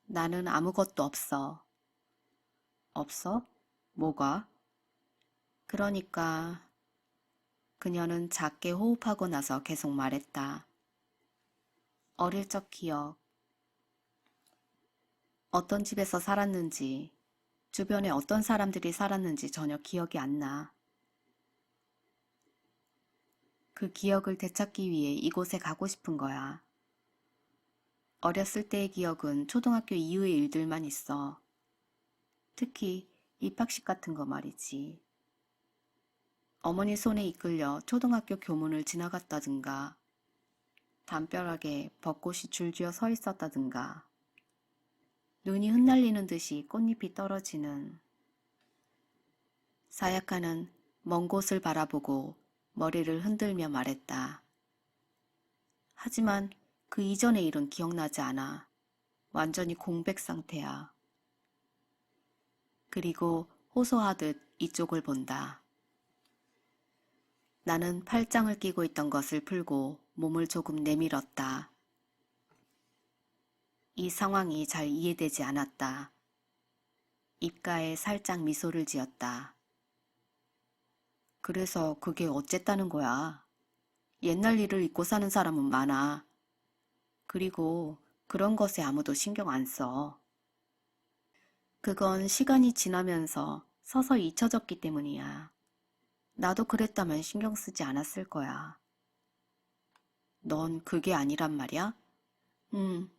나는 아무것도 없어. 없어? 뭐가? 그러니까 그녀는 작게 호흡하고 나서 계속 말했다. 어릴 적 기억, 어떤 집에서 살았는지, 주변에 어떤 사람들이 살았는지 전혀 기억이 안 나. 그 기억을 되찾기 위해 이곳에 가고 싶은 거야. 어렸을 때의 기억은 초등학교 이후의 일들만 있어. 특히 입학식 같은 거 말이지. 어머니 손에 이끌려 초등학교 교문을 지나갔다든가, 담벼락에 벚꽃이 줄지어 서 있었다든가, 눈이 흩날리는 듯이 꽃잎이 떨어지는. 사야카는 먼 곳을 바라보고 머리를 흔들며 말했다. 하지만 그 이전의 일은 기억나지 않아. 완전히 공백 상태야. 그리고 호소하듯 이쪽을 본다. 나는 팔짱을 끼고 있던 것을 풀고 몸을 조금 내밀었다. 이 상황이 잘 이해되지 않았다. 입가에 살짝 미소를 지었다. 그래서 그게 어쨌다는 거야. 옛날 일을 잊고 사는 사람은 많아. 그리고 그런 것에 아무도 신경 안 써. 그건 시간이 지나면서 서서히 잊혀졌기 때문이야. 나도 그랬다면 신경 쓰지 않았을 거야. 넌 그게 아니란 말이야? 응.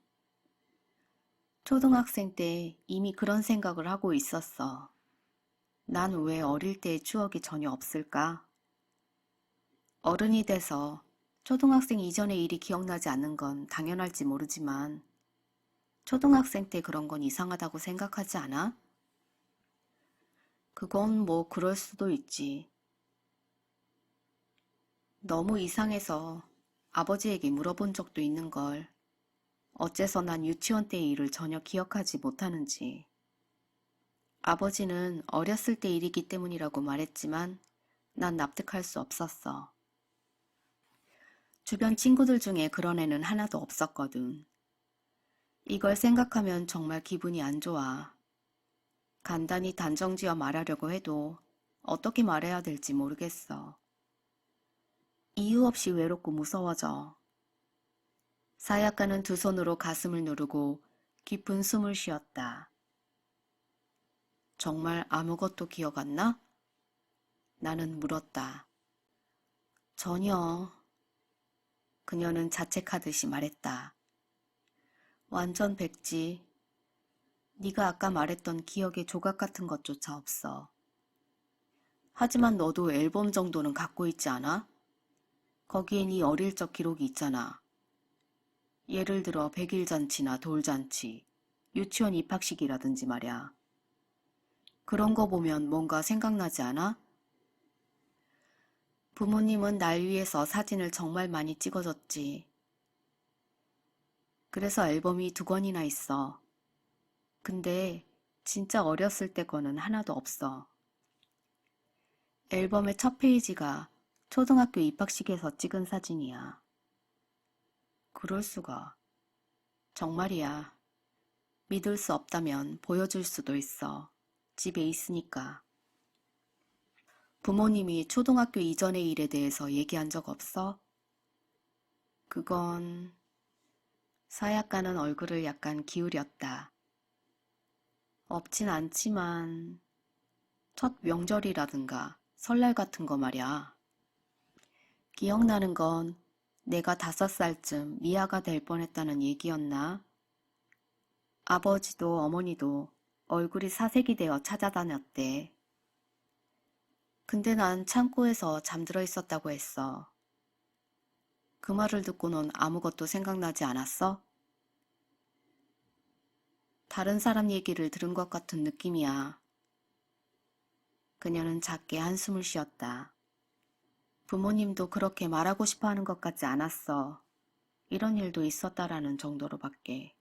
초등학생 때 이미 그런 생각을 하고 있었어. 난 왜 어릴 때의 추억이 전혀 없을까? 어른이 돼서 초등학생 이전의 일이 기억나지 않는 건 당연할지 모르지만 초등학생 때 그런 건 이상하다고 생각하지 않아? 그건 뭐 그럴 수도 있지. 너무 이상해서 아버지에게 물어본 적도 있는 걸. 어째서 난 유치원 때의 일을 전혀 기억하지 못하는지. 아버지는 어렸을 때 일이기 때문이라고 말했지만 난 납득할 수 없었어. 주변 친구들 중에 그런 애는 하나도 없었거든. 이걸 생각하면 정말 기분이 안 좋아. 간단히 단정지어 말하려고 해도 어떻게 말해야 될지 모르겠어. 이유 없이 외롭고 무서워져. 사야카는 두 손으로 가슴을 누르고 깊은 숨을 쉬었다. 정말 아무것도 기억 안 나? 나는 물었다. 전혀. 그녀는 자책하듯이 말했다. 완전 백지. 네가 아까 말했던 기억의 조각 같은 것조차 없어. 하지만 너도 앨범 정도는 갖고 있지 않아? 거기에 네 어릴 적 기록이 있잖아. 예를 들어 백일잔치나 돌잔치, 유치원 입학식이라든지 말이야. 그런 거 보면 뭔가 생각나지 않아? 부모님은 날 위해서 사진을 정말 많이 찍어줬지. 그래서 앨범이 2권이나 있어. 근데 진짜 어렸을 때 거는 하나도 없어. 앨범의 첫 페이지가 초등학교 입학식에서 찍은 사진이야. 그럴 수가. 정말이야. 믿을 수 없다면 보여줄 수도 있어. 집에 있으니까. 부모님이 초등학교 이전의 일에 대해서 얘기한 적 없어? 그건... 사약가는 얼굴을 약간 기울였다. 없진 않지만 첫 명절이라든가 설날 같은 거 말이야. 기억나는 건 내가 5살쯤 미아가 될 뻔했다는 얘기였나? 아버지도 어머니도 얼굴이 사색이 되어 찾아다녔대. 근데 난 창고에서 잠들어 있었다고 했어. 그 말을 듣고는 아무것도 생각나지 않았어? 다른 사람 얘기를 들은 것 같은 느낌이야. 그녀는 작게 한숨을 쉬었다. 부모님도 그렇게 말하고 싶어 하는 것 같지 않았어. 이런 일도 있었다라는 정도로밖에.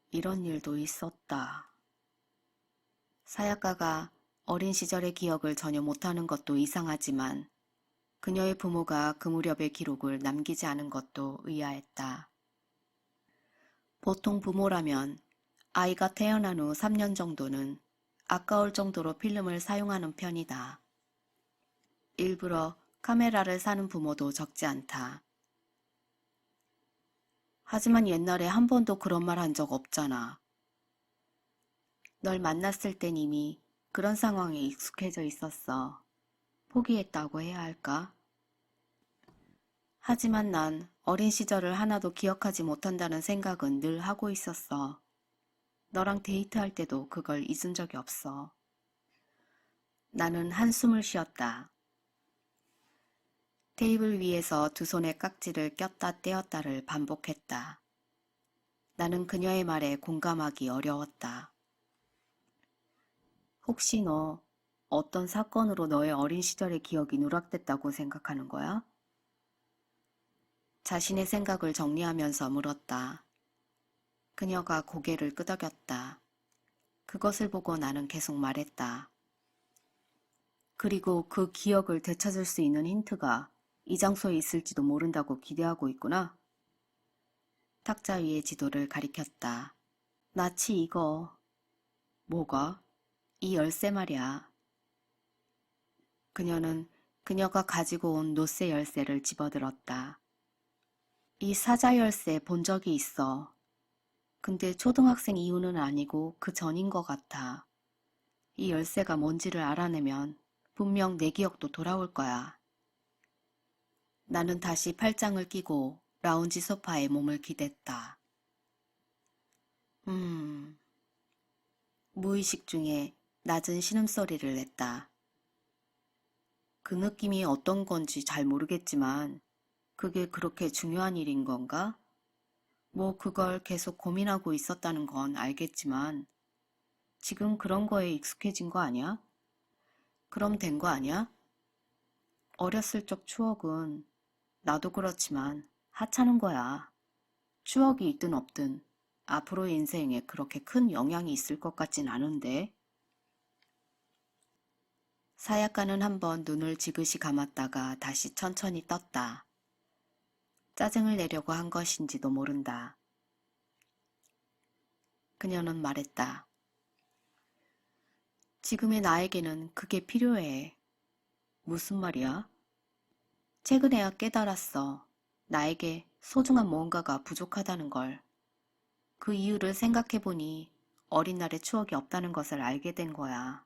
이런 일도 있었다. 사약가가 어린 시절의 기억을 전혀 못하는 것도 이상하지만 그녀의 부모가 그 무렵의 기록을 남기지 않은 것도 의아했다. 보통 부모라면 아이가 태어난 후 3년 정도는 아까울 정도로 필름을 사용하는 편이다. 일부러 카메라를 사는 부모도 적지 않다. 하지만 옛날에 한 번도 그런 말 한 적 없잖아. 널 만났을 땐 이미 그런 상황에 익숙해져 있었어. 포기했다고 해야 할까? 하지만 난 어린 시절을 하나도 기억하지 못한다는 생각은 늘 하고 있었어. 너랑 데이트할 때도 그걸 잊은 적이 없어. 나는 한숨을 쉬었다. 테이블 위에서 두 손의 깍지를 꼈다 떼었다를 반복했다. 나는 그녀의 말에 공감하기 어려웠다. 혹시 너 어떤 사건으로 너의 어린 시절의 기억이 누락됐다고 생각하는 거야? 자신의 생각을 정리하면서 물었다. 그녀가 고개를 끄덕였다. 그것을 보고 나는 계속 말했다. 그리고 그 기억을 되찾을 수 있는 힌트가 이 장소에 있을지도 모른다고 기대하고 있구나. 탁자 위의 지도를 가리켰다. 나치 이거. 뭐가? 이 열쇠 말이야. 그녀는 그녀가 가지고 온 노쇠 열쇠를 집어들었다. 이 사자 열쇠 본 적이 있어. 근데 초등학생 이후는 아니고 그 전인 것 같아. 이 열쇠가 뭔지를 알아내면 분명 내 기억도 돌아올 거야. 나는 다시 팔짱을 끼고 라운지 소파에 몸을 기댔다. 무의식 중에 낮은 신음소리를 냈다. 그 느낌이 어떤 건지 잘 모르겠지만 그게 그렇게 중요한 일인 건가? 뭐 그걸 계속 고민하고 있었다는 건 알겠지만 지금 그런 거에 익숙해진 거 아니야? 그럼 된 거 아니야? 어렸을 적 추억은 나도 그렇지만 하찮은 거야. 추억이 있든 없든 앞으로의 인생에 그렇게 큰 영향이 있을 것 같진 않은데. 사약가는 한번 눈을 지그시 감았다가 다시 천천히 떴다. 짜증을 내려고 한 것인지도 모른다. 그녀는 말했다. 지금의 나에게는 그게 필요해. 무슨 말이야? 최근에야 깨달았어. 나에게 소중한 무언가가 부족하다는 걸. 그 이유를 생각해보니 어린 날의 추억이 없다는 것을 알게 된 거야.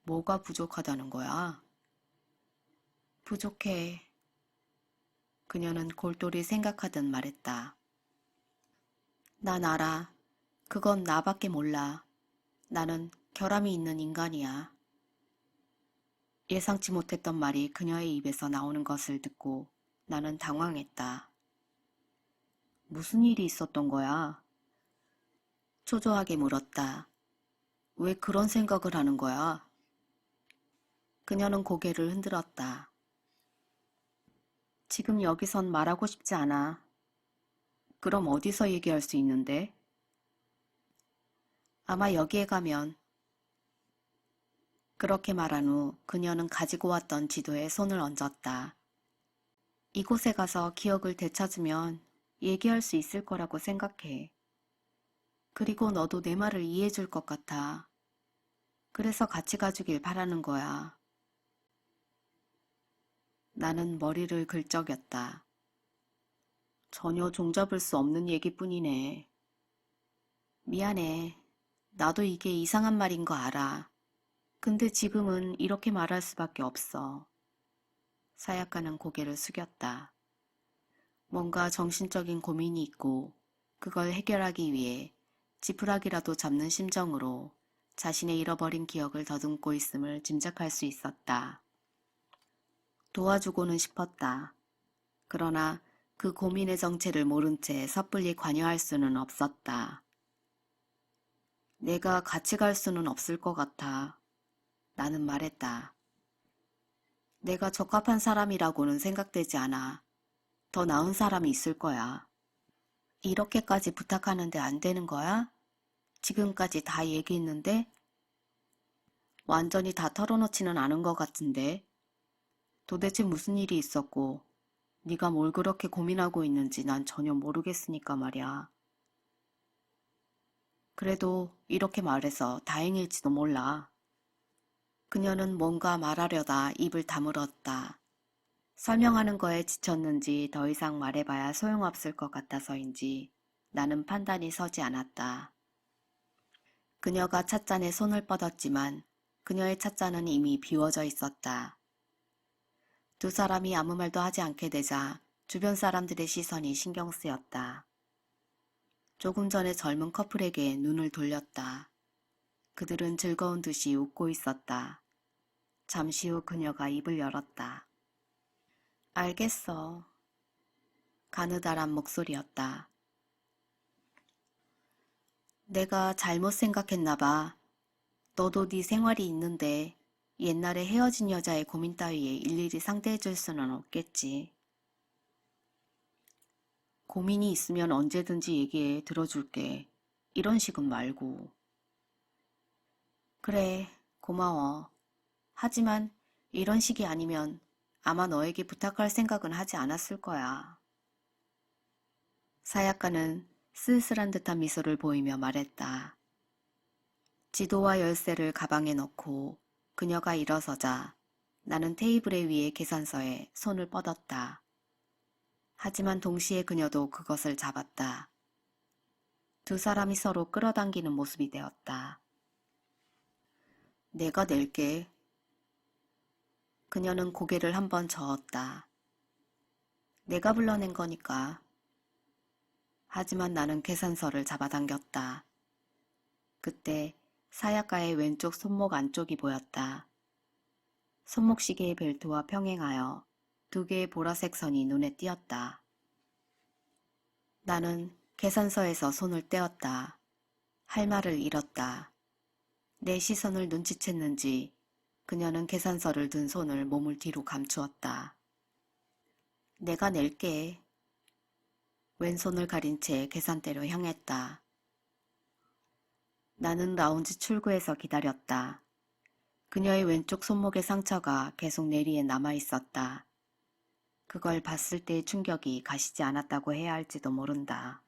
뭐가 부족하다는 거야? 부족해. 그녀는 골똘히 생각하듯 말했다. 난 알아. 그건 나밖에 몰라. 나는 결함이 있는 인간이야. 예상치 못했던 말이 그녀의 입에서 나오는 것을 듣고 나는 당황했다. 무슨 일이 있었던 거야? 초조하게 물었다. 왜 그런 생각을 하는 거야? 그녀는 고개를 흔들었다. 지금 여기선 말하고 싶지 않아. 그럼 어디서 얘기할 수 있는데? 아마 여기에 가면. 그렇게 말한 후 그녀는 가지고 왔던 지도에 손을 얹었다. 이곳에 가서 기억을 되찾으면 얘기할 수 있을 거라고 생각해. 그리고 너도 내 말을 이해해 줄 것 같아. 그래서 같이 가주길 바라는 거야. 나는 머리를 긁적였다. 전혀 종잡을 수 없는 얘기뿐이네. 미안해. 나도 이게 이상한 말인 거 알아. 근데 지금은 이렇게 말할 수밖에 없어. 사약가는 고개를 숙였다. 뭔가 정신적인 고민이 있고 그걸 해결하기 위해 지푸라기라도 잡는 심정으로 자신의 잃어버린 기억을 더듬고 있음을 짐작할 수 있었다. 도와주고는 싶었다. 그러나 그 고민의 정체를 모른 채 섣불리 관여할 수는 없었다. 내가 같이 갈 수는 없을 것 같아. 나는 말했다. 내가 적합한 사람이라고는 생각되지 않아. 더 나은 사람이 있을 거야. 이렇게까지 부탁하는데 안 되는 거야? 지금까지 다 얘기했는데? 완전히 다 털어놓지는 않은 것 같은데. 도대체 무슨 일이 있었고 네가 뭘 그렇게 고민하고 있는지 난 전혀 모르겠으니까 말이야. 그래도 이렇게 말해서 다행일지도 몰라. 그녀는 뭔가 말하려다 입을 다물었다. 설명하는 거에 지쳤는지 더 이상 말해봐야 소용없을 것 같아서인지 나는 판단이 서지 않았다. 그녀가 찻잔에 손을 뻗었지만 그녀의 찻잔은 이미 비워져 있었다. 두 사람이 아무 말도 하지 않게 되자 주변 사람들의 시선이 신경 쓰였다. 조금 전에 젊은 커플에게 눈을 돌렸다. 그들은 즐거운 듯이 웃고 있었다. 잠시 후 그녀가 입을 열었다. 알겠어. 가느다란 목소리였다. 내가 잘못 생각했나 봐. 너도 네 생활이 있는데 옛날에 헤어진 여자의 고민 따위에 일일이 상대해 줄 수는 없겠지. 고민이 있으면 언제든지 얘기해 들어줄게. 이런 식은 말고. 그래, 고마워. 하지만 이런 식이 아니면 아마 너에게 부탁할 생각은 하지 않았을 거야. 사약가는 쓸쓸한 듯한 미소를 보이며 말했다. 지도와 열쇠를 가방에 넣고 그녀가 일어서자 나는 테이블에 위에 계산서에 손을 뻗었다. 하지만 동시에 그녀도 그것을 잡았다. 두 사람이 서로 끌어당기는 모습이 되었다. 내가 낼게. 그녀는 고개를 한번 저었다. 내가 불러낸 거니까. 하지만 나는 계산서를 잡아당겼다. 그때 사약가의 왼쪽 손목 안쪽이 보였다. 손목시계의 벨트와 평행하여 두 개의 보라색 선이 눈에 띄었다. 나는 계산서에서 손을 떼었다. 할 말을 잃었다. 내 시선을 눈치챘는지 그녀는 계산서를 든 손을 몸을 뒤로 감추었다. 내가 낼게. 왼손을 가린 채 계산대로 향했다. 나는 라운지 출구에서 기다렸다. 그녀의 왼쪽 손목의 상처가 계속 내리에 남아 있었다. 그걸 봤을 때의 충격이 가시지 않았다고 해야 할지도 모른다.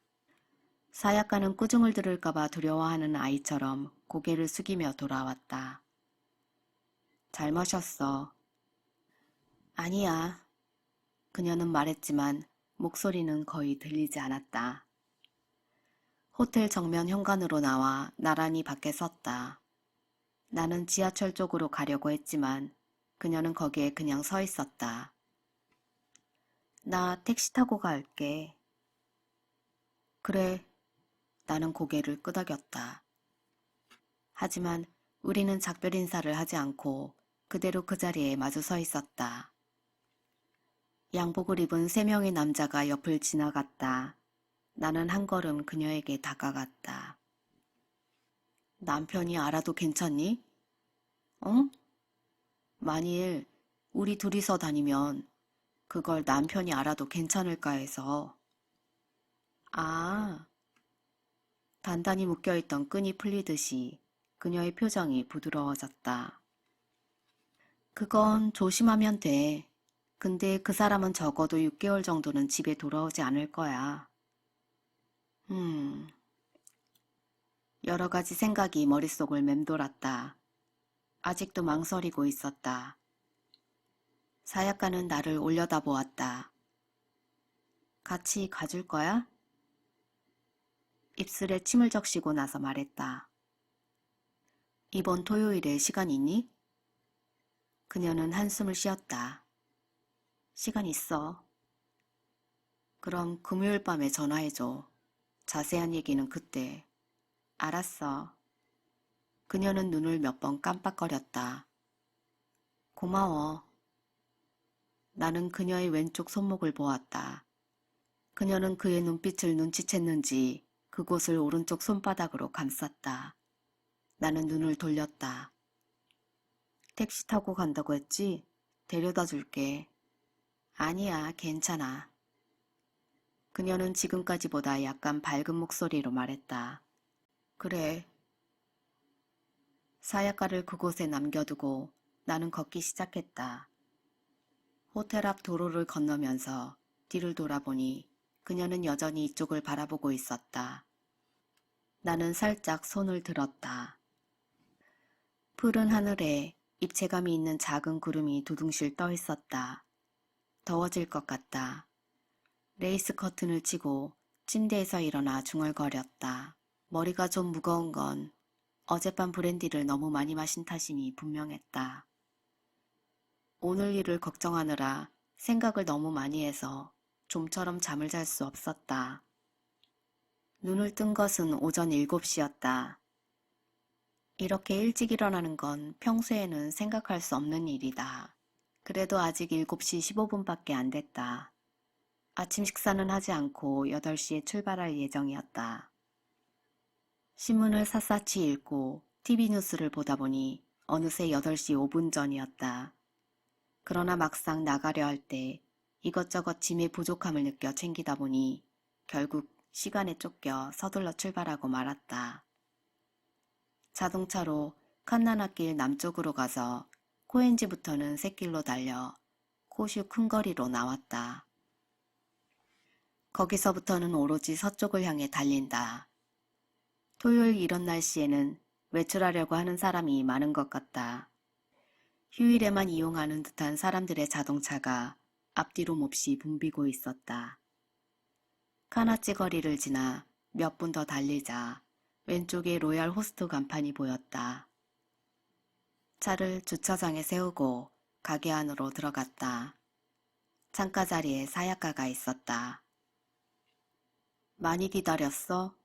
사약가는 꾸중을 들을까봐 두려워하는 아이처럼 고개를 숙이며 돌아왔다. 잘 마셨어. 아니야. 그녀는 말했지만 목소리는 거의 들리지 않았다. 호텔 정면 현관으로 나와 나란히 밖에 섰다. 나는 지하철 쪽으로 가려고 했지만 그녀는 거기에 그냥 서 있었다. 나 택시 타고 갈게. 그래. 나는 고개를 끄덕였다. 하지만 우리는 작별 인사를 하지 않고 그대로 그 자리에 마주 서 있었다. 양복을 입은 세 명의 남자가 옆을 지나갔다. 나는 한 걸음 그녀에게 다가갔다. 남편이 알아도 괜찮니? 응? 만일 우리 둘이서 다니면 그걸 남편이 알아도 괜찮을까 해서. 아, 단단히 묶여있던 끈이 풀리듯이 그녀의 표정이 부드러워졌다. 그건 조심하면 돼. 근데 그 사람은 적어도 6개월 정도는 집에 돌아오지 않을 거야. 음, 여러 가지 생각이 머릿속을 맴돌았다. 아직도 망설이고 있었다. 사약가는 나를 올려다보았다. 같이 가줄 거야? 입술에 침을 적시고 나서 말했다. 이번 토요일에 시간 있니? 그녀는 한숨을 쉬었다. 시간 있어. 그럼 금요일 밤에 전화해줘. 자세한 얘기는 그때. 알았어. 그녀는 눈을 몇 번 깜빡거렸다. 고마워. 나는 그녀의 왼쪽 손목을 보았다. 그녀는 그의 눈빛을 눈치챘는지 그곳을 오른쪽 손바닥으로 감쌌다. 나는 눈을 돌렸다. 택시 타고 간다고 했지? 데려다 줄게. 아니야, 괜찮아. 그녀는 지금까지보다 약간 밝은 목소리로 말했다. 그래. 사약가를 그곳에 남겨두고 나는 걷기 시작했다. 호텔 앞 도로를 건너면서 뒤를 돌아보니 그녀는 여전히 이쪽을 바라보고 있었다. 나는 살짝 손을 들었다. 푸른 하늘에 입체감이 있는 작은 구름이 두둥실 떠 있었다. 더워질 것 같다. 레이스 커튼을 치고 침대에서 일어나 중얼거렸다. 머리가 좀 무거운 건 어젯밤 브랜디를 너무 많이 마신 탓이니 분명했다. 오늘 일을 걱정하느라 생각을 너무 많이 해서 좀처럼 잠을 잘 수 없었다. 눈을 뜬 것은 오전 7시였다. 이렇게 일찍 일어나는 건 평소에는 생각할 수 없는 일이다. 그래도 아직 7시 15분밖에 안 됐다. 아침 식사는 하지 않고 8시에 출발할 예정이었다. 신문을 샅샅이 읽고 TV 뉴스를 보다 보니 어느새 8시 5분 전이었다. 그러나 막상 나가려 할 때 이것저것 짐의 부족함을 느껴 챙기다 보니 결국 시간에 쫓겨 서둘러 출발하고 말았다. 자동차로 칸나나길 남쪽으로 가서 코엔지부터는 샛길로 달려 코슈 큰 거리로 나왔다. 거기서부터는 오로지 서쪽을 향해 달린다. 토요일 이런 날씨에는 외출하려고 하는 사람이 많은 것 같다. 휴일에만 이용하는 듯한 사람들의 자동차가 앞뒤로 몹시 붐비고 있었다. 카나치 거리를 지나 몇 분 더 달리자 왼쪽에 로얄 호스트 간판이 보였다. 차를 주차장에 세우고 가게 안으로 들어갔다. 창가 자리에 사약가가 있었다. 많이 기다렸어?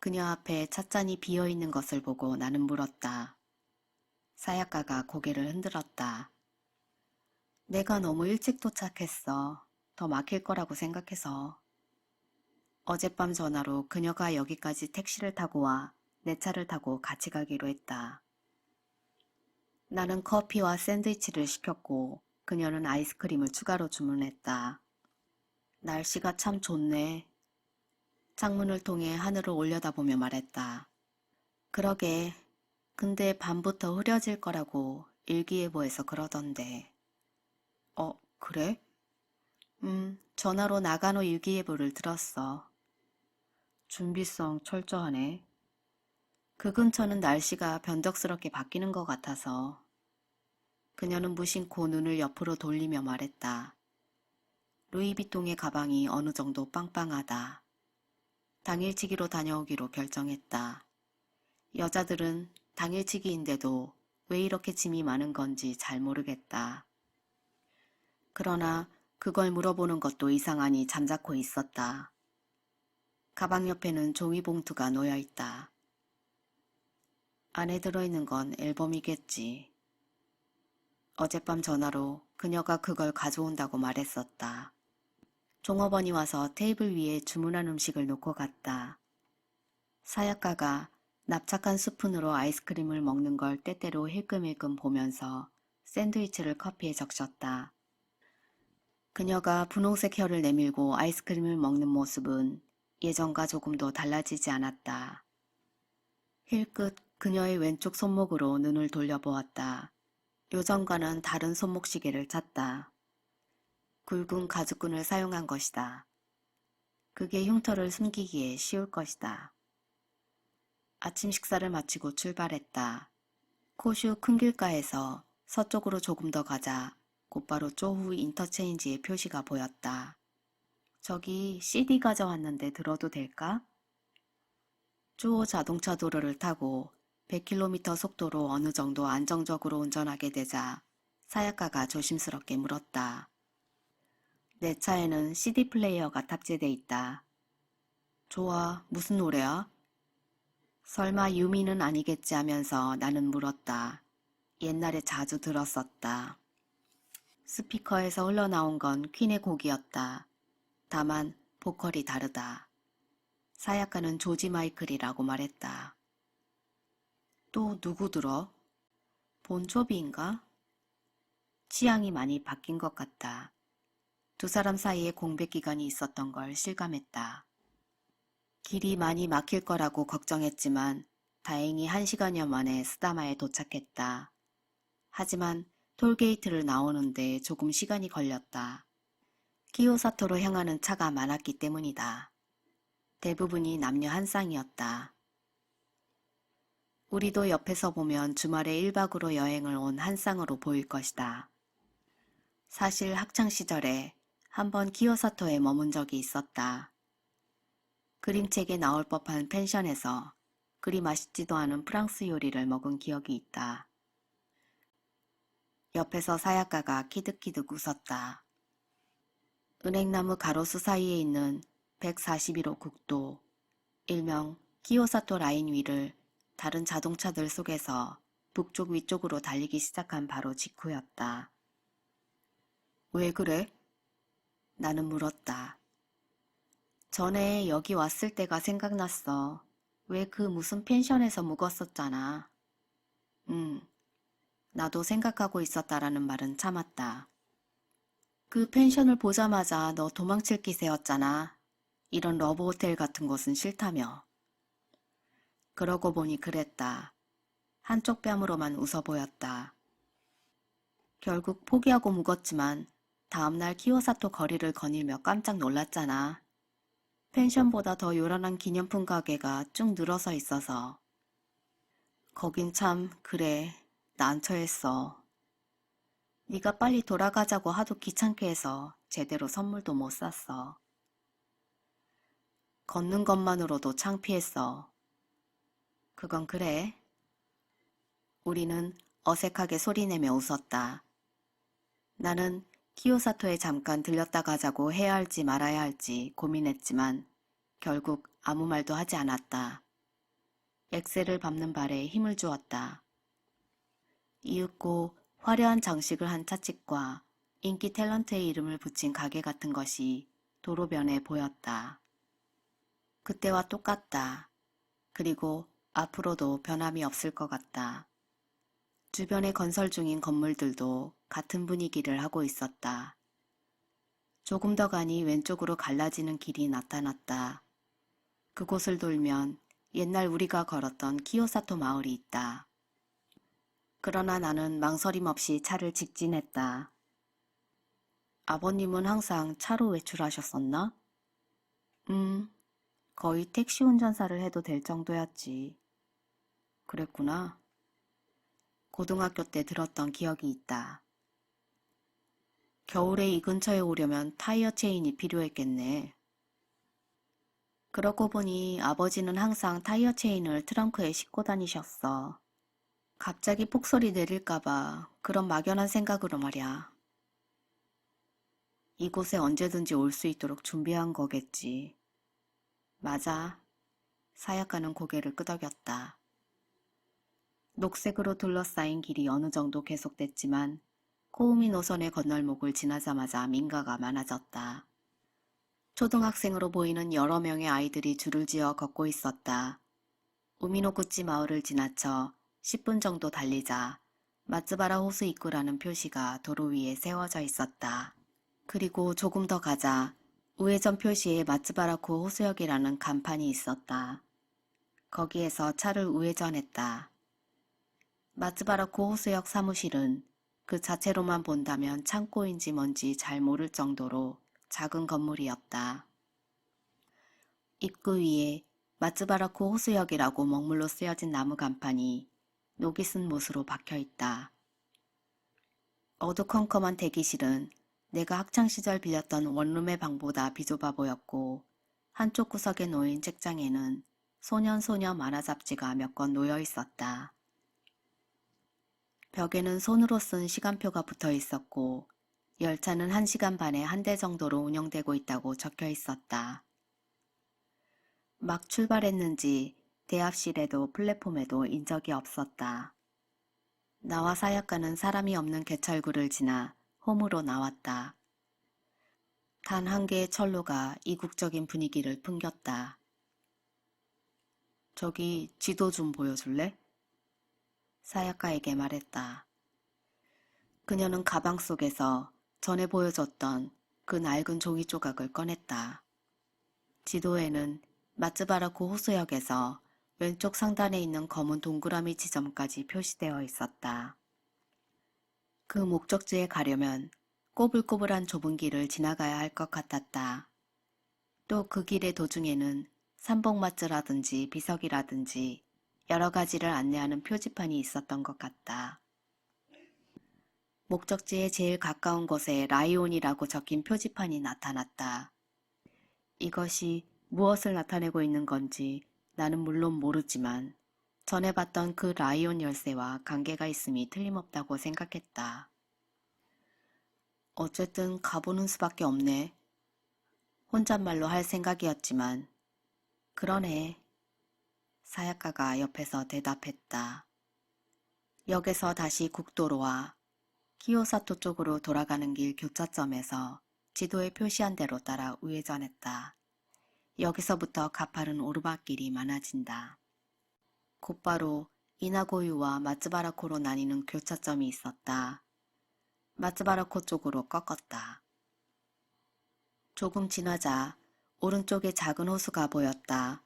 그녀 앞에 찻잔이 비어있는 것을 보고 나는 물었다. 사약가가 고개를 흔들었다. 내가 너무 일찍 도착했어. 더 막힐 거라고 생각해서. 어젯밤 전화로 그녀가 여기까지 택시를 타고 와 내 차를 타고 같이 가기로 했다. 나는 커피와 샌드위치를 시켰고 그녀는 아이스크림을 추가로 주문했다. 날씨가 참 좋네. 창문을 통해 하늘을 올려다보며 말했다. 그러게. 근데 밤부터 흐려질 거라고 일기예보에서 그러던데. 그래? 전화로 나가노 일기예보를 들었어. 준비성 철저하네. 그 근처는 날씨가 변덕스럽게 바뀌는 것 같아서. 그녀는 무심코 눈을 옆으로 돌리며 말했다. 루이비통의 가방이 어느 정도 빵빵하다. 당일치기로 다녀오기로 결정했다. 여자들은 당일치기인데도 왜 이렇게 짐이 많은 건지 잘 모르겠다. 그러나 그걸 물어보는 것도 이상하니 잠자코 있었다. 가방 옆에는 종이봉투가 놓여 있다. 안에 들어있는 건 앨범이겠지. 어젯밤 전화로 그녀가 그걸 가져온다고 말했었다. 종업원이 와서 테이블 위에 주문한 음식을 놓고 갔다. 사약가가 납작한 스푼으로 아이스크림을 먹는 걸 때때로 힐끔힐끔 보면서 샌드위치를 커피에 적셨다. 그녀가 분홍색 혀를 내밀고 아이스크림을 먹는 모습은 예전과 조금도 달라지지 않았다. 힐끗 그녀의 왼쪽 손목으로 눈을 돌려보았다. 요전과는 다른 손목시계를 찼다. 굵은 가죽끈을 사용한 것이다. 그게 흉터를 숨기기에 쉬울 것이다. 아침 식사를 마치고 출발했다. 코슈 큰 길가에서 서쪽으로 조금 더 가자 곧바로 쪼후 인터체인지의 표시가 보였다. 저기 CD 가져왔는데 들어도 될까? 쪼호 자동차 도로를 타고 100km 속도로 어느 정도 안정적으로 운전하게 되자 사약가가 조심스럽게 물었다. 내 차에는 CD 플레이어가 탑재돼 있다. 좋아, 무슨 노래야? 설마 유미는 아니겠지 하면서 나는 물었다. 옛날에 자주 들었었다. 스피커에서 흘러나온 건 퀸의 곡이었다. 다만 보컬이 다르다. 사약가는 조지 마이클이라고 말했다. 또 누구 들어? 본조비인가? 취향이 많이 바뀐 것 같다. 두 사람 사이에 공백 기간이 있었던 걸 실감했다. 길이 많이 막힐 거라고 걱정했지만 다행히 1시간여 만에 스다마에 도착했다. 하지만 톨게이트를 나오는데 조금 시간이 걸렸다. 키요사토로 향하는 차가 많았기 때문이다. 대부분이 남녀 한 쌍이었다. 우리도 옆에서 보면 주말에 1박으로 여행을 온 한 쌍으로 보일 것이다. 사실 학창시절에 한번 키요사토에 머문 적이 있었다. 그림책에 나올 법한 펜션에서 그리 맛있지도 않은 프랑스 요리를 먹은 기억이 있다. 옆에서 사야카가 키득키득 웃었다. 은행나무 가로수 사이에 있는 141호 국도, 일명 키요사토 라인 위를 다른 자동차들 속에서 북쪽 위쪽으로 달리기 시작한 바로 직후였다. 왜 그래? 나는 물었다. 전에 여기 왔을 때가 생각났어. 왜 그 무슨 펜션에서 묵었었잖아. 나도 생각하고 있었다라는 말은 참았다. 그 펜션을 보자마자 너 도망칠 기세였잖아. 이런 러브 호텔 같은 곳은 싫다며. 그러고 보니 그랬다. 한쪽 뺨으로만 웃어 보였다. 결국 포기하고 묵었지만 다음날 키요사토 거리를 거닐며 깜짝 놀랐잖아. 펜션보다 더 요란한 기념품 가게가 쭉 늘어서 있어서. 거긴 참 그래 난처했어. 네가 빨리 돌아가자고 하도 귀찮게 해서 제대로 선물도 못 샀어. 걷는 것만으로도 창피했어. 그건 그래. 우리는 어색하게 소리내며 웃었다. 나는 키요사토에 잠깐 들렸다 가자고 해야 할지 말아야 할지 고민했지만 결국 아무 말도 하지 않았다. 엑셀을 밟는 발에 힘을 주었다. 이윽고 화려한 장식을 한 차집과 인기 탤런트의 이름을 붙인 가게 같은 것이 도로변에 보였다. 그때와 똑같다. 그리고 앞으로도 변함이 없을 것 같다. 주변에 건설 중인 건물들도 같은 분위기를 하고 있었다. 조금 더 가니 왼쪽으로 갈라지는 길이 나타났다. 그곳을 돌면 옛날 우리가 걸었던 키요사토 마을이 있다. 그러나 나는 망설임 없이 차를 직진했다. 아버님은 항상 차로 외출하셨었나? 거의 택시 운전사를 해도 될 정도였지. 그랬구나. 고등학교 때 들었던 기억이 있다. 겨울에 이 근처에 오려면 타이어 체인이 필요했겠네. 그러고 보니 아버지는 항상 타이어 체인을 트렁크에 싣고 다니셨어. 갑자기 폭소리 내릴까봐 그런 막연한 생각으로 말이야. 이곳에 언제든지 올 수 있도록 준비한 거겠지. 맞아. 사야카는 고개를 끄덕였다. 녹색으로 둘러싸인 길이 어느 정도 계속됐지만 코우미 노선의 건널목을 지나자마자 민가가 많아졌다. 초등학생으로 보이는 여러 명의 아이들이 줄을 지어 걷고 있었다. 우미노구치 마을을 지나쳐 10분 정도 달리자 마츠바라 호수 입구라는 표시가 도로 위에 세워져 있었다. 그리고 조금 더 가자 우회전 표시에 마츠바라쿠 호수역이라는 간판이 있었다. 거기에서 차를 우회전했다. 마츠바라쿠 호수역 사무실은 그 자체로만 본다면 창고인지 뭔지 잘 모를 정도로 작은 건물이었다. 입구 위에 마츠바라쿠 호수역이라고 먹물로 쓰여진 나무 간판이 녹이 쓴 못으로 박혀있다. 어두컴컴한 대기실은 내가 학창시절 빌렸던 원룸의 방보다 비좁아 보였고 한쪽 구석에 놓인 책장에는 소년소녀 만화 잡지가 몇 권 놓여 있었다. 벽에는 손으로 쓴 시간표가 붙어 있었고 열차는 1시간 반에 한 대 정도로 운영되고 있다고 적혀 있었다. 막 출발했는지 대합실에도 플랫폼에도 인적이 없었다. 나와 사약과는 사람이 없는 개철구를 지나 홈으로 나왔다. 단 한 개의 철로가 이국적인 분위기를 풍겼다. 저기 지도 좀 보여줄래? 사야카에게 말했다. 그녀는 가방 속에서 전에 보여줬던 그 낡은 종이 조각을 꺼냈다. 지도에는 마츠바라쿠 호수역에서 왼쪽 상단에 있는 검은 동그라미 지점까지 표시되어 있었다. 그 목적지에 가려면 꼬불꼬불한 좁은 길을 지나가야 할 것 같았다. 또 그 길의 도중에는 삼봉마트라든지 비석이라든지 여러 가지를 안내하는 표지판이 있었던 것 같다. 목적지에 제일 가까운 곳에 라이온이라고 적힌 표지판이 나타났다. 이것이 무엇을 나타내고 있는 건지 나는 물론 모르지만 전에 봤던 그 라이온 열쇠와 관계가 있음이 틀림없다고 생각했다. 어쨌든 가보는 수밖에 없네. 혼잣말로 할 생각이었지만 그러네. 사약가가 옆에서 대답했다. 역에서 다시 국도로와 키요사토 쪽으로 돌아가는 길 교차점에서 지도에 표시한 대로 따라 우회전했다. 여기서부터 가파른 오르막길이 많아진다. 곧바로 이나고유와 마츠바라코로 나뉘는 교차점이 있었다. 마츠바라코 쪽으로 꺾었다. 조금 지나자 오른쪽에 작은 호수가 보였다.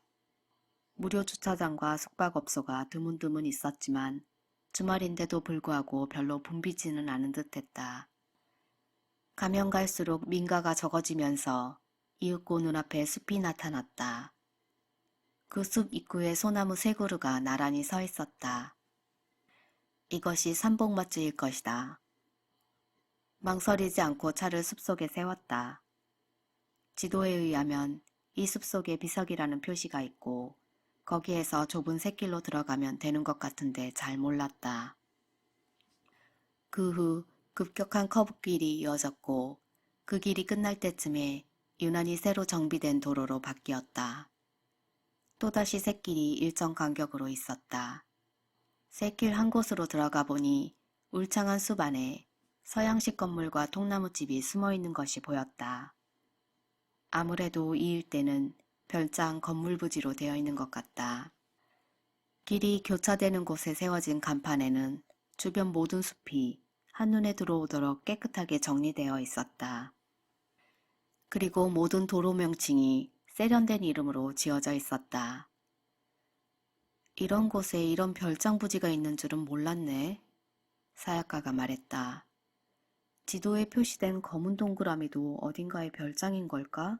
무료 주차장과 숙박업소가 드문드문 있었지만 주말인데도 불구하고 별로 붐비지는 않은 듯했다. 가면 갈수록 민가가 적어지면서 이윽고 눈앞에 숲이 나타났다. 그 숲 입구에 소나무 세 그루가 나란히 서 있었다. 이것이 삼봉마트일 것이다. 망설이지 않고 차를 숲속에 세웠다. 지도에 의하면 이 숲속에 비석이라는 표시가 있고 거기에서 좁은 샛길로 들어가면 되는 것 같은데 잘 몰랐다. 그 후 급격한 커브길이 이어졌고 그 길이 끝날 때쯤에 유난히 새로 정비된 도로로 바뀌었다. 또다시 샛길이 일정 간격으로 있었다. 샛길 한 곳으로 들어가 보니 울창한 숲 안에 서양식 건물과 통나무집이 숨어있는 것이 보였다. 아무래도 이 일대는 별장 건물 부지로 되어 있는 것 같다. 길이 교차되는 곳에 세워진 간판에는 주변 모든 숲이 한눈에 들어오도록 깨끗하게 정리되어 있었다. 그리고 모든 도로 명칭이 세련된 이름으로 지어져 있었다. 이런 곳에 이런 별장 부지가 있는 줄은 몰랐네. 사약가가 말했다. 지도에 표시된 검은 동그라미도 어딘가의 별장인 걸까?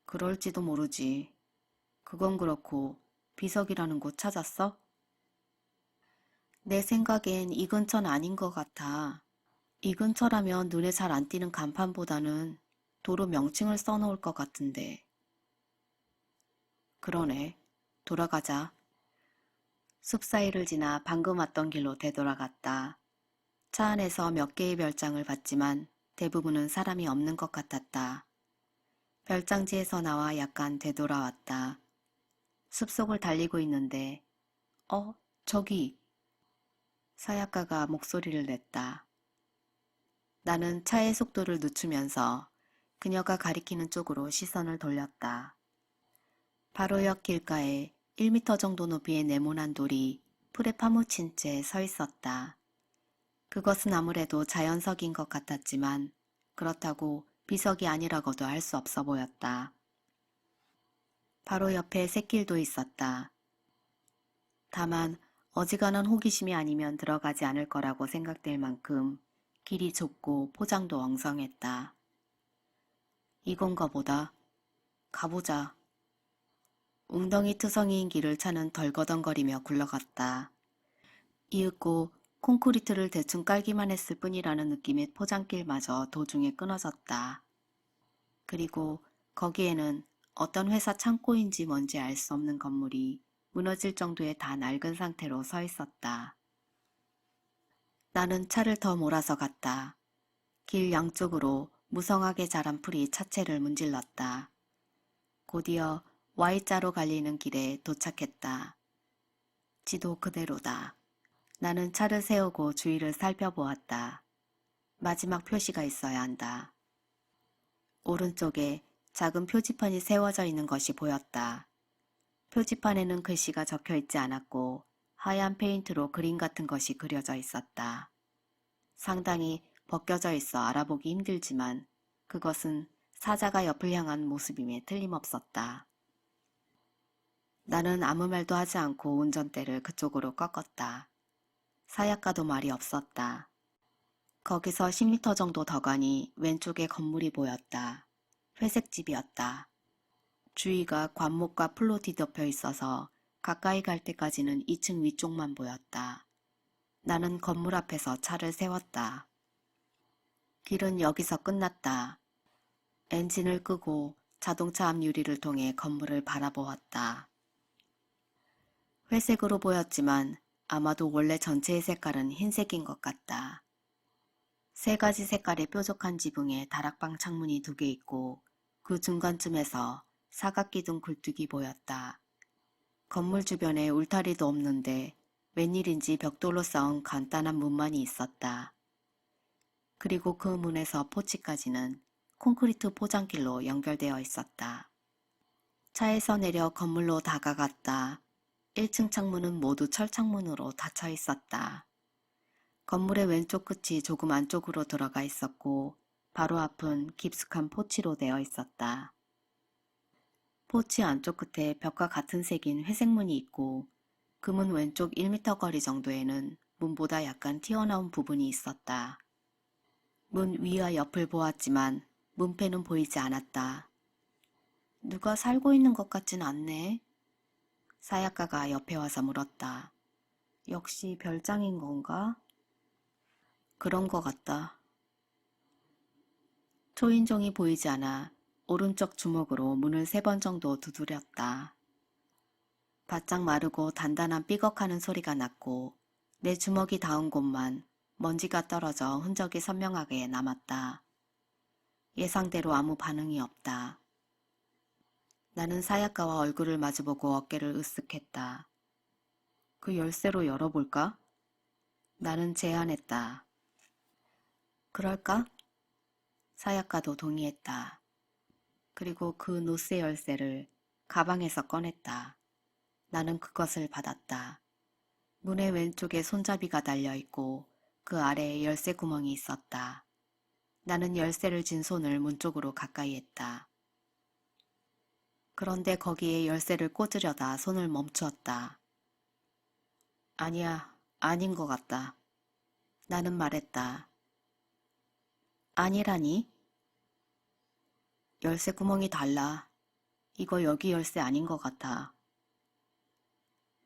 그럴지도 모르지. 그건 그렇고 비석이라는 곳 찾았어? 내 생각엔 이 근처는 아닌 것 같아. 이 근처라면 눈에 잘 안 띄는 간판보다는 도로 명칭을 써놓을 것 같은데. 그러네. 돌아가자. 숲 사이를 지나 방금 왔던 길로 되돌아갔다. 차 안에서 몇 개의 별장을 봤지만 대부분은 사람이 없는 것 같았다. 별장지에서 나와 약간 되돌아왔다. 숲속을 달리고 있는데 저기! 사약가가 목소리를 냈다. 나는 차의 속도를 늦추면서 그녀가 가리키는 쪽으로 시선을 돌렸다. 바로 옆 길가에 1미터 정도 높이의 네모난 돌이 풀에 파묻힌 채 서 있었다. 그것은 아무래도 자연석인 것 같았지만 그렇다고 비석이 아니라고도 할 수 없어 보였다. 바로 옆에 샛길도 있었다. 다만 어지간한 호기심이 아니면 들어가지 않을 거라고 생각될 만큼 길이 좁고 포장도 엉성했다. 이건가 보다. 가보자. 웅덩이 투성이인 길을 차는 덜거덩거리며 굴러갔다. 이윽고 콘크리트를 대충 깔기만 했을 뿐이라는 느낌의 포장길마저 도중에 끊어졌다. 그리고 거기에는 어떤 회사 창고인지 뭔지 알 수 없는 건물이 무너질 정도의 다 낡은 상태로 서 있었다. 나는 차를 더 몰아서 갔다. 길 양쪽으로 무성하게 자란 풀이 차체를 문질렀다. 곧이어 Y자로 갈리는 길에 도착했다. 지도 그대로다. 나는 차를 세우고 주위를 살펴보았다. 마지막 표시가 있어야 한다. 오른쪽에 작은 표지판이 세워져 있는 것이 보였다. 표지판에는 글씨가 적혀 있지 않았고 하얀 페인트로 그림 같은 것이 그려져 있었다. 상당히 벗겨져 있어 알아보기 힘들지만 그것은 사자가 옆을 향한 모습임에 틀림없었다. 나는 아무 말도 하지 않고 운전대를 그쪽으로 꺾었다. 사약과도 말이 없었다. 거기서 10m 정도 더 가니 왼쪽에 건물이 보였다. 회색 집이었다. 주위가 관목과 풀로 뒤덮여 있어서 가까이 갈 때까지는 2층 위쪽만 보였다. 나는 건물 앞에서 차를 세웠다. 길은 여기서 끝났다. 엔진을 끄고 자동차 앞 유리를 통해 건물을 바라보았다. 회색으로 보였지만 아마도 원래 전체의 색깔은 흰색인 것 같다. 세 가지 색깔의 뾰족한 지붕에 다락방 창문이 2개 있고 그 중간쯤에서 사각기둥 굴뚝이 보였다. 건물 주변에 울타리도 없는데 웬일인지 벽돌로 쌓은 간단한 문만이 있었다. 그리고 그 문에서 포치까지는 콘크리트 포장길로 연결되어 있었다. 차에서 내려 건물로 다가갔다. 1층 창문은 모두 철창문으로 닫혀 있었다. 건물의 왼쪽 끝이 조금 안쪽으로 들어가 있었고 바로 앞은 깊숙한 포치로 되어 있었다. 포치 안쪽 끝에 벽과 같은 색인 회색 문이 있고 그 문 왼쪽 1m 거리 정도에는 문보다 약간 튀어나온 부분이 있었다. 문 위와 옆을 보았지만 문패는 보이지 않았다. 누가 살고 있는 것 같진 않네. 사약가가 옆에 와서 물었다. 역시 별장인 건가? 그런 것 같다. 초인종이 보이지 않아 오른쪽 주먹으로 문을 3번 정도 두드렸다. 바짝 마르고 단단한 삐걱하는 소리가 났고 내 주먹이 닿은 곳만 먼지가 떨어져 흔적이 선명하게 남았다. 예상대로 아무 반응이 없다. 나는 사약가와 얼굴을 마주보고 어깨를 으쓱했다. 그 열쇠로 열어볼까? 나는 제안했다. 그럴까? 사약가도 동의했다. 그리고 그 노쇠 열쇠를 가방에서 꺼냈다. 나는 그것을 받았다. 문의 왼쪽에 손잡이가 달려있고 그 아래에 열쇠 구멍이 있었다. 나는 열쇠를 쥔 손을 문 쪽으로 가까이 했다. 그런데 거기에 열쇠를 꽂으려다 손을 멈추었다. 아니야, 아닌 것 같다. 나는 말했다. 아니라니? 열쇠 구멍이 달라. 이거 여기 열쇠 아닌 것 같아.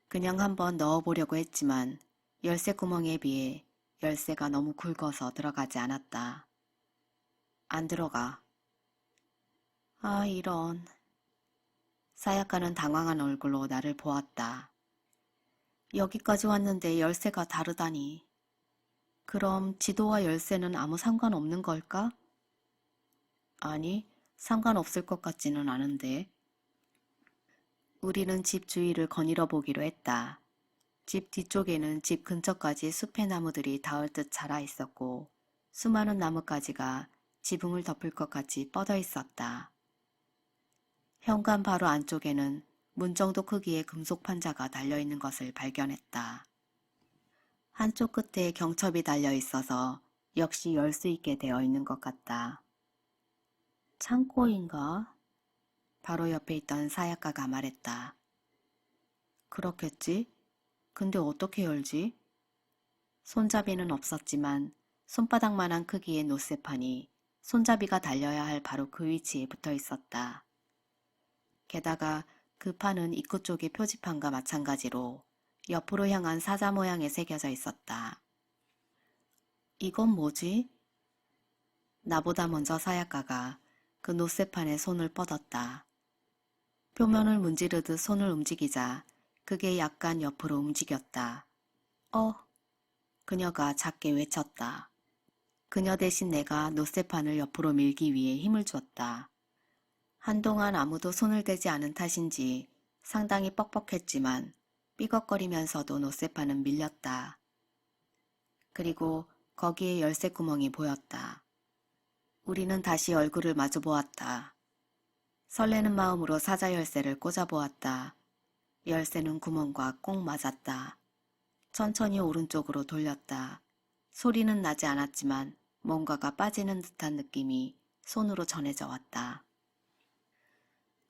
그냥 한번 넣어보려고 했지만 열쇠 구멍에 비해 열쇠가 너무 굵어서 들어가지 않았다. 안 들어가. 아, 이런. 사약가는 당황한 얼굴로 나를 보았다. 여기까지 왔는데 열쇠가 다르다니. 그럼 지도와 열쇠는 아무 상관없는 걸까? 아니, 상관없을 것 같지는 않은데. 우리는 집 주위를 거닐어 보기로 했다. 집 뒤쪽에는 집 근처까지 숲의 나무들이 닿을 듯 자라 있었고 수많은 나뭇가지가 지붕을 덮을 것 같이 뻗어 있었다. 현관 바로 안쪽에는 문 정도 크기의 금속 판자가 달려있는 것을 발견했다. 한쪽 끝에 경첩이 달려 있어서 역시 열 수 있게 되어 있는 것 같다. 창고인가? 바로 옆에 있던 사약가가 말했다. 그렇겠지? 근데 어떻게 열지? 손잡이는 없었지만 손바닥만한 크기의 노쇠판이 손잡이가 달려야 할 바로 그 위치에 붙어 있었다. 게다가 그 판은 입구 쪽의 표지판과 마찬가지로 옆으로 향한 사자 모양에 새겨져 있었다. 이건 뭐지? 나보다 먼저 사약가가 그 노쇠판에 손을 뻗었다. 표면을 문지르듯 손을 움직이자 그게 약간 옆으로 움직였다. 그녀가 작게 외쳤다. 그녀 대신 내가 노쇠판을 옆으로 밀기 위해 힘을 줬다. 한동안 아무도 손을 대지 않은 탓인지 상당히 뻑뻑했지만 삐걱거리면서도 노쇠판은 밀렸다. 그리고 거기에 열쇠 구멍이 보였다. 우리는 다시 얼굴을 마주 보았다. 설레는 마음으로 사자 열쇠를 꽂아보았다. 열쇠는 구멍과 꼭 맞았다. 천천히 오른쪽으로 돌렸다. 소리는 나지 않았지만 뭔가가 빠지는 듯한 느낌이 손으로 전해져 왔다.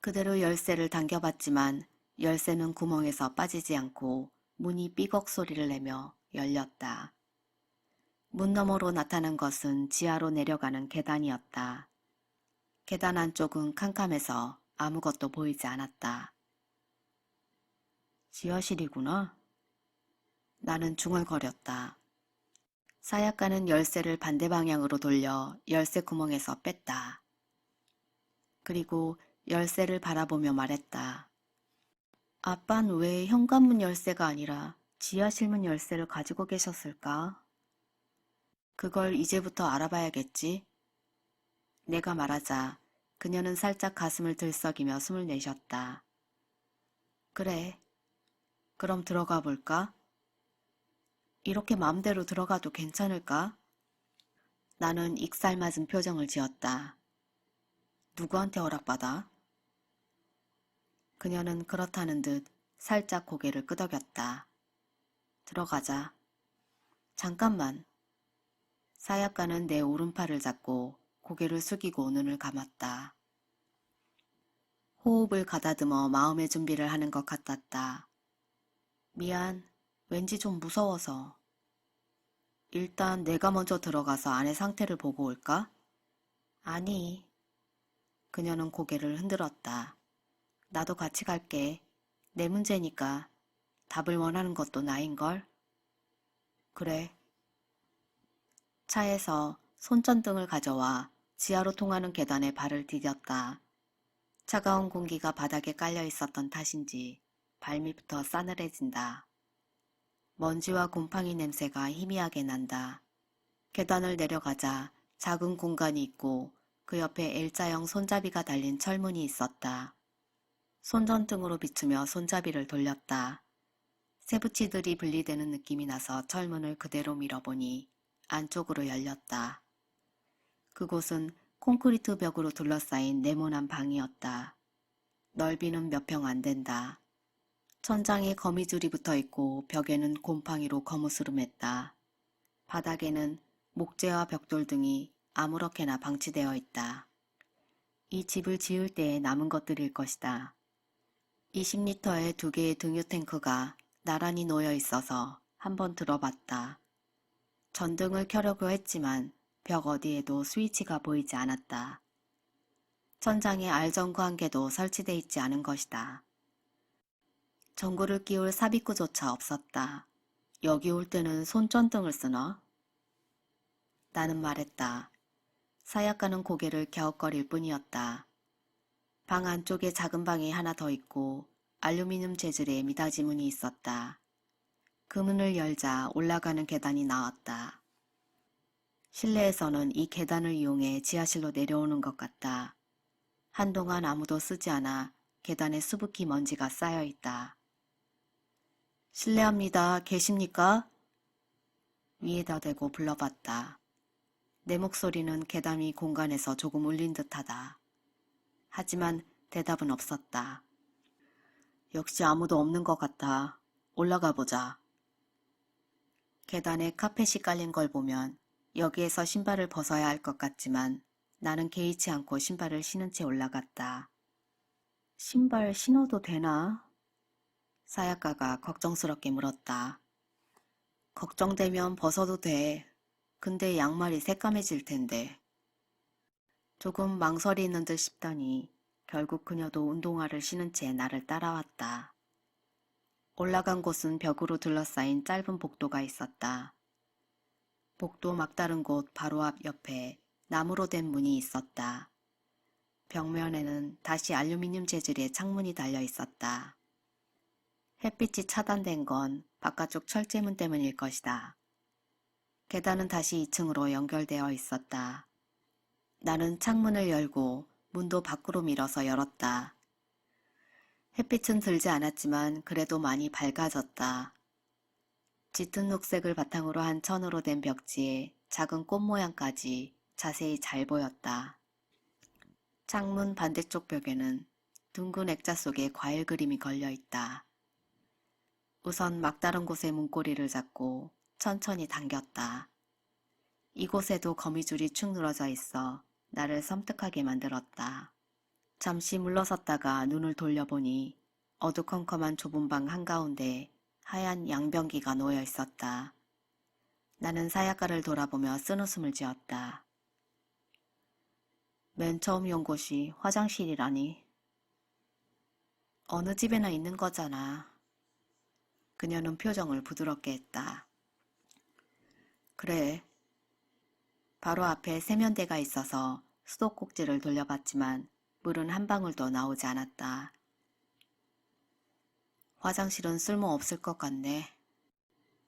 그대로 열쇠를 당겨봤지만 열쇠는 구멍에서 빠지지 않고 문이 삐걱 소리를 내며 열렸다. 문 너머로 나타난 것은 지하로 내려가는 계단이었다. 계단 안쪽은 캄캄해서 아무것도 보이지 않았다. 지하실이구나. 나는 중얼거렸다. 사약가는 열쇠를 반대 방향으로 돌려 열쇠 구멍에서 뺐다. 그리고 열쇠를 바라보며 말했다. 아빤 왜 현관문 열쇠가 아니라 지하실문 열쇠를 가지고 계셨을까? 그걸 이제부터 알아봐야겠지. 내가 말하자 그녀는 살짝 가슴을 들썩이며 숨을 내쉬었다. 그래, 그럼 들어가 볼까? 이렇게 마음대로 들어가도 괜찮을까? 나는 익살맞은 표정을 지었다. 누구한테 허락받아? 그녀는 그렇다는 듯 살짝 고개를 끄덕였다. 들어가자. 잠깐만. 사약가는 내 오른팔을 잡고 고개를 숙이고 눈을 감았다. 호흡을 가다듬어 마음의 준비를 하는 것 같았다. 미안, 왠지 좀 무서워서. 일단 내가 먼저 들어가서 안의 상태를 보고 올까? 아니. 그녀는 고개를 흔들었다. 나도 같이 갈게. 내 문제니까 답을 원하는 것도 나인걸? 그래. 차에서 손전등을 가져와 지하로 통하는 계단에 발을 디뎠다. 차가운 공기가 바닥에 깔려 있었던 탓인지 발밑부터 싸늘해진다. 먼지와 곰팡이 냄새가 희미하게 난다. 계단을 내려가자 작은 공간이 있고 그 옆에 L자형 손잡이가 달린 철문이 있었다. 손전등으로 비추며 손잡이를 돌렸다. 쇠붙이들이 분리되는 느낌이 나서 철문을 그대로 밀어보니 안쪽으로 열렸다. 그곳은 콘크리트 벽으로 둘러싸인 네모난 방이었다. 넓이는 몇 평 안 된다. 천장에 거미줄이 붙어 있고 벽에는 곰팡이로 거무스름했다. 바닥에는 목재와 벽돌 등이 아무렇게나 방치되어 있다. 이 집을 지을 때에 남은 것들일 것이다. 20리터의 두 개의 등유 탱크가 나란히 놓여 있어서 한번 들어봤다. 전등을 켜려고 했지만 벽 어디에도 스위치가 보이지 않았다. 천장에 알전구 한 개도 설치돼 있지 않은 것이다. 전구를 끼울 삽입구조차 없었다. 여기 올 때는 손전등을 쓰나? 나는 말했다. 사약가는 고개를 갸웃거릴 뿐이었다. 방 안쪽에 작은 방이 하나 더 있고 알루미늄 재질의 미닫이 문이 있었다. 그 문을 열자 올라가는 계단이 나왔다. 실내에서는 이 계단을 이용해 지하실로 내려오는 것 같다. 한동안 아무도 쓰지 않아 계단에 수북히 먼지가 쌓여 있다. 실례합니다. 계십니까? 위에다 대고 불러봤다. 내 목소리는 계단 위 공간에서 조금 울린 듯하다. 하지만 대답은 없었다. 역시 아무도 없는 것 같아. 올라가 보자. 계단에 카펫이 깔린 걸 보면 여기에서 신발을 벗어야 할 것 같지만 나는 개의치 않고 신발을 신은 채 올라갔다. 신발 신어도 되나? 사약가가 걱정스럽게 물었다. 걱정되면 벗어도 돼. 근데 양말이 새까매질 텐데. 조금 망설이는 듯 싶더니 결국 그녀도 운동화를 신은 채 나를 따라왔다. 올라간 곳은 벽으로 둘러싸인 짧은 복도가 있었다. 복도 막다른 곳 바로 앞 옆에 나무로 된 문이 있었다. 벽면에는 다시 알루미늄 재질의 창문이 달려 있었다. 햇빛이 차단된 건 바깥쪽 철제문 때문일 것이다. 계단은 다시 2층으로 연결되어 있었다. 나는 창문을 열고 문도 밖으로 밀어서 열었다. 햇빛은 들지 않았지만 그래도 많이 밝아졌다. 짙은 녹색을 바탕으로 한 천으로 된 벽지에 작은 꽃 모양까지 자세히 잘 보였다. 창문 반대쪽 벽에는 둥근 액자 속에 과일 그림이 걸려 있다. 우선 막다른 곳의 문고리를 잡고 천천히 당겼다. 이곳에도 거미줄이 축 늘어져 있어 나를 섬뜩하게 만들었다. 잠시 물러섰다가 눈을 돌려보니 어두컴컴한 좁은 방 한가운데 하얀 양변기가 놓여 있었다. 나는 사약가를 돌아보며 쓴웃음을 지었다. 맨 처음 온 곳이 화장실이라니. 어느 집에나 있는 거잖아. 그녀는 표정을 부드럽게 했다. 그래. 바로 앞에 세면대가 있어서 수도꼭지를 돌려봤지만 물은 한 방울도 나오지 않았다. 화장실은 쓸모없을 것 같네.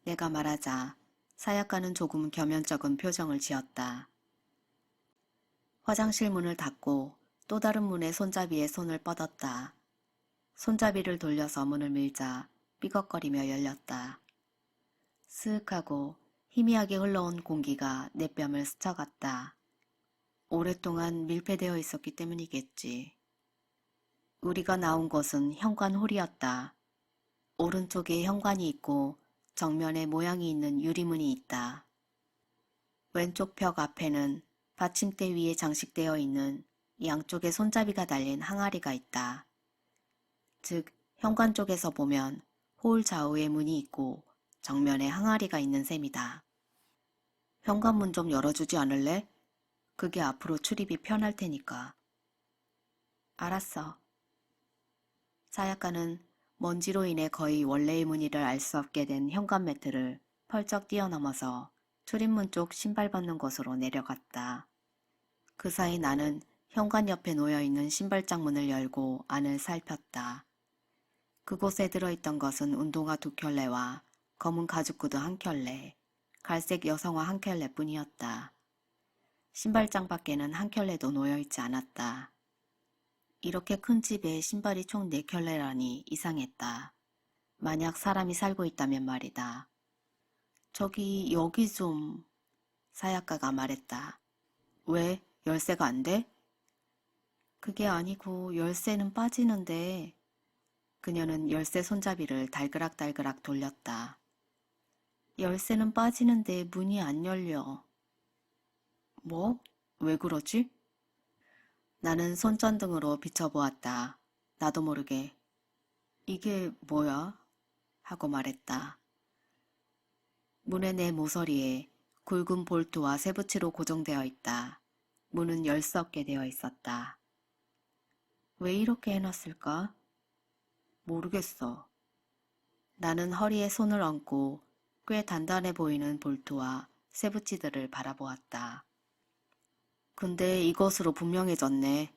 내가 말하자 사약가는 조금 겸연쩍은 표정을 지었다. 화장실 문을 닫고 또 다른 문의 손잡이에 손을 뻗었다. 손잡이를 돌려서 문을 밀자 삐걱거리며 열렸다. 스윽하고 희미하게 흘러온 공기가 내 뺨을 스쳐갔다. 오랫동안 밀폐되어 있었기 때문이겠지. 우리가 나온 곳은 현관홀이었다. 오른쪽에 현관이 있고 정면에 모양이 있는 유리문이 있다. 왼쪽 벽 앞에는 받침대 위에 장식되어 있는 양쪽에 손잡이가 달린 항아리가 있다. 즉, 현관 쪽에서 보면 홀 좌우에 문이 있고 정면에 항아리가 있는 셈이다. 현관문 좀 열어주지 않을래? 그게 앞으로 출입이 편할 테니까. 알았어. 사약가는 먼지로 인해 거의 원래의 무늬를 알 수 없게 된 현관 매트를 펄쩍 뛰어넘어서 출입문 쪽 신발 벗는 곳으로 내려갔다. 그 사이 나는 현관 옆에 놓여있는 신발장 문을 열고 안을 살폈다. 그곳에 들어있던 것은 운동화 2켤레와 검은 가죽구두 1켤레, 갈색 여성화 1켤레 뿐이었다. 신발장 밖에는 1켤레도 놓여있지 않았다. 이렇게 큰 집에 신발이 총 4켤레라니 이상했다. 만약 사람이 살고 있다면 말이다. 여기 좀... 사약가가 말했다. 왜? 열쇠가 안 돼? 그게 아니고 열쇠는 빠지는데... 그녀는 열쇠 손잡이를 달그락달그락 돌렸다. 열쇠는 빠지는데 문이 안 열려. 뭐? 왜 그러지? 나는 손전등으로 비춰보았다. 나도 모르게. 이게 뭐야? 하고 말했다. 문의 내 모서리에 굵은 볼트와 쇠붙이로 고정되어 있다. 문은 열 수 없게 되어 있었다. 왜 이렇게 해놨을까? 모르겠어. 나는 허리에 손을 얹고 꽤 단단해 보이는 볼트와 쇠붙이들을 바라보았다. 근데 이것으로 분명해졌네.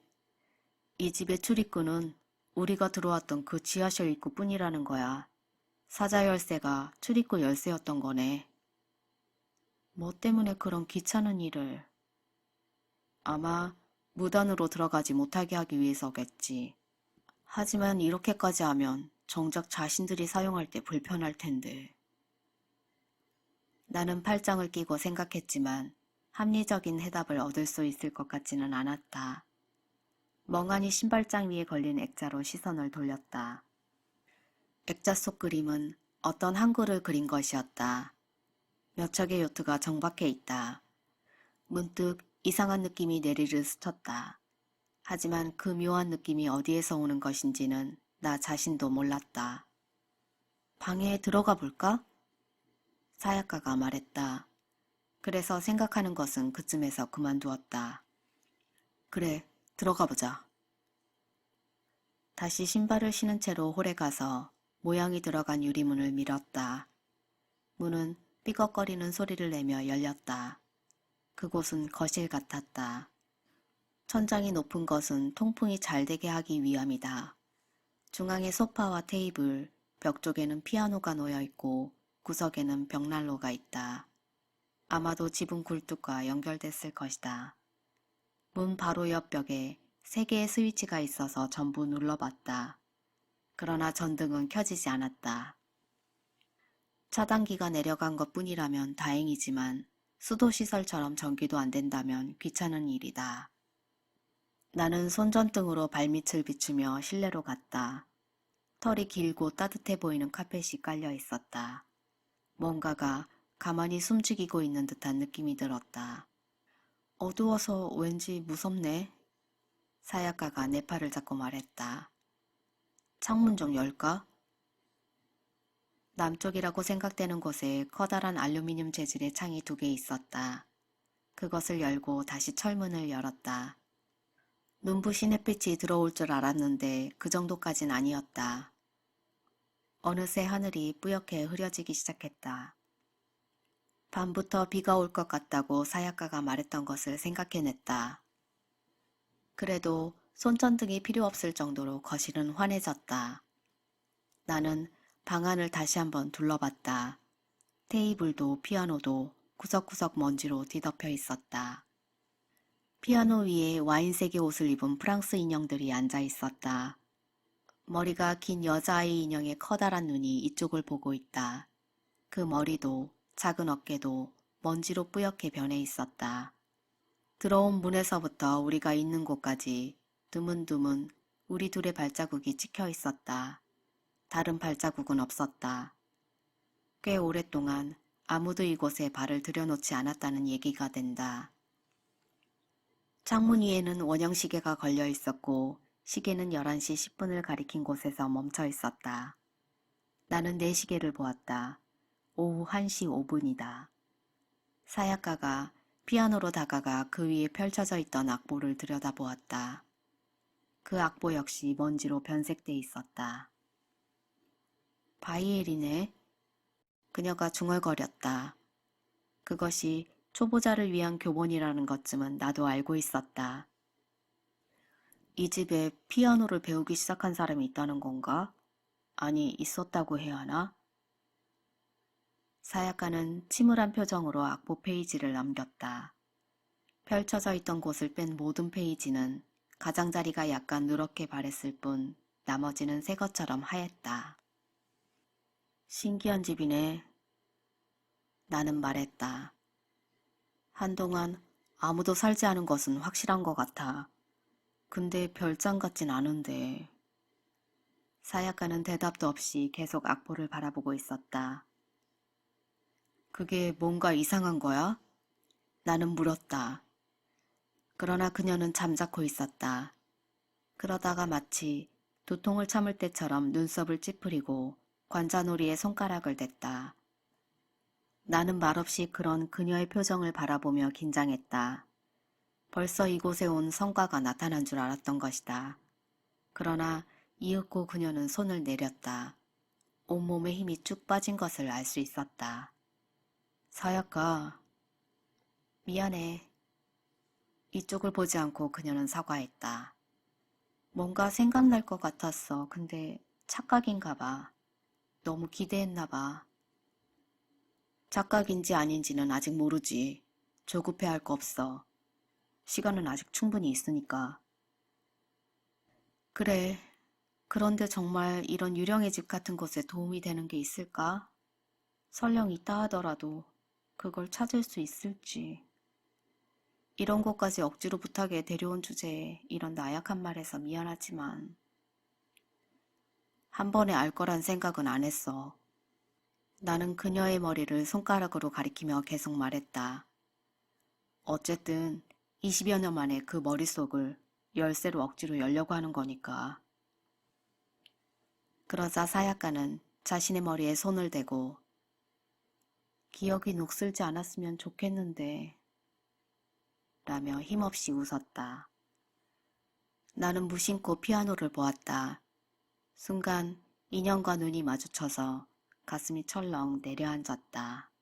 이 집의 출입구는 우리가 들어왔던 그 지하실 입구뿐이라는 거야. 사자 열쇠가 출입구 열쇠였던 거네. 뭐 때문에 그런 귀찮은 일을... 아마 무단으로 들어가지 못하게 하기 위해서겠지. 하지만 이렇게까지 하면 정작 자신들이 사용할 때 불편할 텐데. 나는 팔짱을 끼고 생각했지만 합리적인 해답을 얻을 수 있을 것 같지는 않았다. 멍하니 신발장 위에 걸린 액자로 시선을 돌렸다. 액자 속 그림은 어떤 한글을 그린 것이었다. 몇 척의 요트가 정박해 있다. 문득 이상한 느낌이 내리를 스쳤다. 하지만 그 묘한 느낌이 어디에서 오는 것인지는 나 자신도 몰랐다. 방에 들어가 볼까? 사약가가 말했다. 그래서 생각하는 것은 그쯤에서 그만두었다. 그래, 들어가 보자. 다시 신발을 신은 채로 홀에 가서 모양이 들어간 유리문을 밀었다. 문은 삐걱거리는 소리를 내며 열렸다. 그곳은 거실 같았다. 천장이 높은 것은 통풍이 잘 되게 하기 위함이다. 중앙에 소파와 테이블, 벽 쪽에는 피아노가 놓여 있고 구석에는 벽난로가 있다. 아마도 지붕 굴뚝과 연결됐을 것이다. 문 바로 옆 벽에 3개의 스위치가 있어서 전부 눌러봤다. 그러나 전등은 켜지지 않았다. 차단기가 내려간 것뿐이라면 다행이지만 수도시설처럼 전기도 안 된다면 귀찮은 일이다. 나는 손전등으로 발밑을 비추며 실내로 갔다. 털이 길고 따뜻해 보이는 카펫이 깔려 있었다. 뭔가가 가만히 숨죽이고 있는 듯한 느낌이 들었다. 어두워서 왠지 무섭네. 사약가가 내 팔을 잡고 말했다. 창문 좀 열까? 남쪽이라고 생각되는 곳에 커다란 알루미늄 재질의 창이 2개 있었다. 그것을 열고 다시 철문을 열었다. 눈부신 햇빛이 들어올 줄 알았는데 그 정도까진 아니었다. 어느새 하늘이 뿌옇게 흐려지기 시작했다. 밤부터 비가 올 것 같다고 사약가가 말했던 것을 생각해냈다. 그래도 손전등이 필요 없을 정도로 거실은 환해졌다. 나는 방안을 다시 한번 둘러봤다. 테이블도 피아노도 구석구석 먼지로 뒤덮여 있었다. 피아노 위에 와인색의 옷을 입은 프랑스 인형들이 앉아 있었다. 머리가 긴 여자아이 인형의 커다란 눈이 이쪽을 보고 있다. 그 머리도 작은 어깨도 먼지로 뿌옇게 변해 있었다. 들어온 문에서부터 우리가 있는 곳까지 드문드문 우리 둘의 발자국이 찍혀 있었다. 다른 발자국은 없었다. 꽤 오랫동안 아무도 이곳에 발을 들여놓지 않았다는 얘기가 된다. 창문 위에는 원형시계가 걸려 있었고 시계는 11시 10분을 가리킨 곳에서 멈춰 있었다. 나는 내 시계를 보았다. 오후 1시 5분이다. 사약가가 피아노로 다가가 그 위에 펼쳐져 있던 악보를 들여다보았다. 그 악보 역시 먼지로 변색돼 있었다. 바이엘이네. 그녀가 중얼거렸다. 그것이 초보자를 위한 교본이라는 것쯤은 나도 알고 있었다. 이 집에 피아노를 배우기 시작한 사람이 있다는 건가? 아니, 있었다고 해야 하나? 사약가는 침울한 표정으로 악보 페이지를 넘겼다. 펼쳐져 있던 곳을 뺀 모든 페이지는 가장자리가 약간 누렇게 바랬을 뿐 나머지는 새 것처럼 하였다. 신기한 집이네. 나는 말했다. 한동안 아무도 살지 않은 것은 확실한 것 같아. 근데 별장 같진 않은데. 사약가는 대답도 없이 계속 악보를 바라보고 있었다. 그게 뭔가 이상한 거야? 나는 물었다. 그러나 그녀는 잠자코 있었다. 그러다가 마치 두통을 참을 때처럼 눈썹을 찌푸리고 관자놀이에 손가락을 댔다. 나는 말없이 그런 그녀의 표정을 바라보며 긴장했다. 벌써 이곳에 온 성과가 나타난 줄 알았던 것이다. 그러나 이윽고 그녀는 손을 내렸다. 온몸에 힘이 쭉 빠진 것을 알 수 있었다. 사약가, 미안해. 이쪽을 보지 않고 그녀는 사과했다. 뭔가 생각날 것 같았어. 근데 착각인가 봐. 너무 기대했나 봐. 착각인지 아닌지는 아직 모르지. 조급해할 거 없어. 시간은 아직 충분히 있으니까. 그래. 그런데 정말 이런 유령의 집 같은 곳에 도움이 되는 게 있을까? 설령 있다 하더라도 그걸 찾을 수 있을지. 이런 곳까지 억지로 부탁에 데려온 주제에 이런 나약한 말해서 미안하지만 한 번에 알 거란 생각은 안 했어. 나는 그녀의 머리를 손가락으로 가리키며 계속 말했다. 어쨌든 20여 년 만에 그 머릿속을 열쇠로 억지로 열려고 하는 거니까. 그러자 사약가는 자신의 머리에 손을 대고 기억이 녹슬지 않았으면 좋겠는데 라며 힘없이 웃었다. 나는 무심코 피아노를 보았다. 순간 인형과 눈이 마주쳐서 가슴이 철렁 내려앉았다.